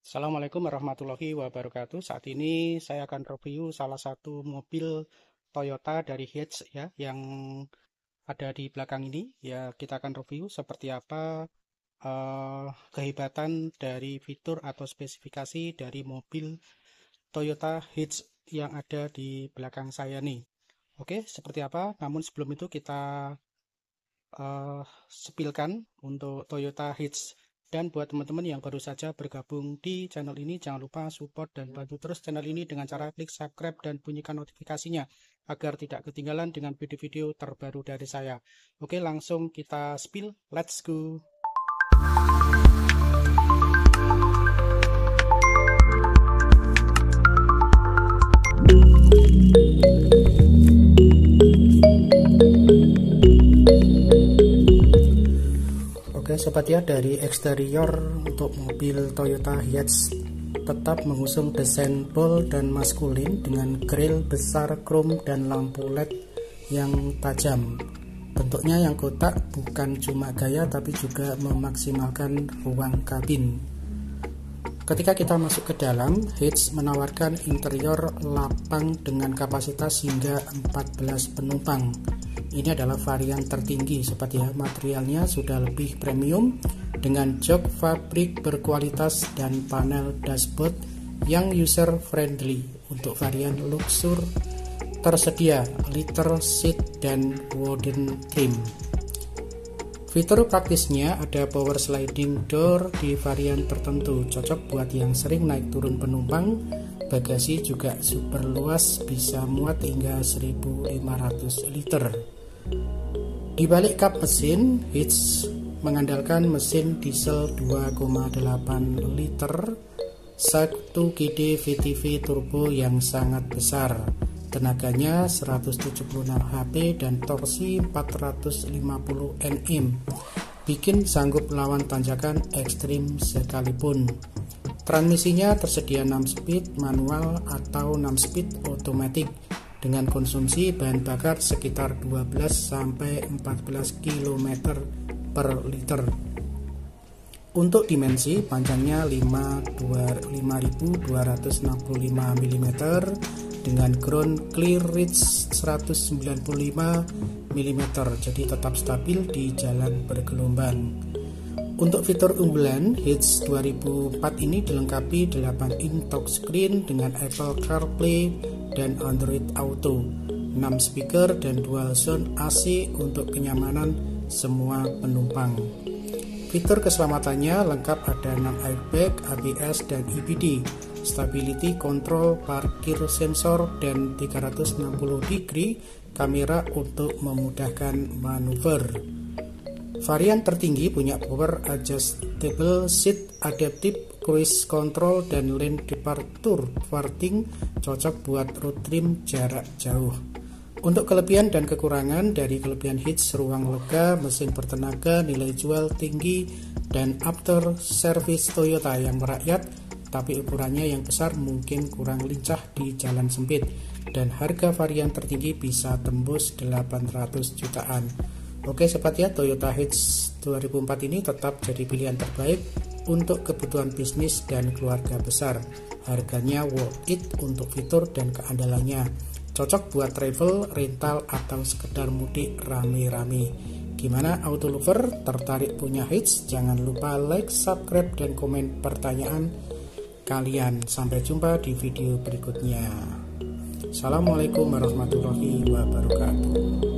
Assalamualaikum warahmatullahi wabarakatuh. Saat ini saya akan review salah satu mobil Toyota dari Hiace ya yang ada di belakang ini. Ya, kita akan review seperti apa kehebatan dari fitur atau spesifikasi dari mobil Toyota Hiace yang ada di belakang saya nih. Oke, seperti apa? Namun sebelum itu kita sepilkan untuk Toyota Hiace. Dan buat teman-teman yang baru saja bergabung di channel ini, jangan lupa support dan bantu terus channel ini dengan cara klik subscribe dan bunyikan notifikasinya agar tidak ketinggalan dengan video-video terbaru dari saya. Oke, langsung kita spill. Let's go. Oke sobat ya, dari eksterior untuk mobil Toyota Hiace tetap mengusung desain bold dan maskulin dengan grill besar chrome dan lampu LED yang tajam. Bentuknya yang kotak bukan cuma gaya tapi juga memaksimalkan ruang kabin. Ketika kita masuk ke dalam, Hiace menawarkan interior lapang dengan kapasitas hingga 14 penumpang. Ini adalah varian tertinggi sobat ya, materialnya sudah lebih premium dengan jok fabrik berkualitas dan panel dashboard yang user friendly. Untuk varian luxur tersedia leather seat dan wooden trim. Fitur praktisnya ada power sliding door di varian tertentu, cocok buat yang sering naik turun penumpang. Bagasi juga super luas, bisa muat hingga 1500 liter. Di balik kap mesin, Hiace mengandalkan mesin diesel 2,8 liter 1 GD VTV turbo yang sangat besar. Tenaganya 176 HP dan torsi 450 Nm. Bikin sanggup melawan tanjakan ekstrim sekalipun. Transmisinya tersedia 6 speed manual atau 6 speed otomatis dengan konsumsi bahan bakar sekitar 12-14 km per liter. Untuk dimensi, panjangnya 5265 mm dengan ground clearance 195 mm, jadi tetap stabil di jalan bergelombang. Untuk fitur unggulan, Hiace 2004 ini dilengkapi 8 inch touchscreen dengan Apple CarPlay dan Android Auto, 6 speaker dan dual zone AC untuk kenyamanan semua penumpang. Fitur keselamatannya lengkap, ada 6 airbag, ABS dan EBD, stability control, parkir sensor, dan 360 degree kamera untuk memudahkan manuver. Varian tertinggi punya power adjustable seat, adaptive cruise control, dan lane departure warning, cocok buat road trip jarak jauh. Untuk kelebihan dan kekurangan, dari kelebihan Hiace ruang lega, mesin bertenaga, nilai jual tinggi, dan after service Toyota yang merakyat, tapi ukurannya yang besar mungkin kurang lincah di jalan sempit, dan harga varian tertinggi bisa tembus 800 jutaan. Oke sobat ya, Toyota Hiace 2004 ini tetap jadi pilihan terbaik untuk kebutuhan bisnis dan keluarga besar. Harganya worth it untuk fitur dan keandalannya. Cocok buat travel, rental, atau sekedar mudik rame-rame. Gimana auto lover? Tertarik punya Hiace? Jangan lupa like, subscribe, dan komen pertanyaan kalian. Sampai jumpa di video berikutnya. Assalamualaikum warahmatullahi wabarakatuh.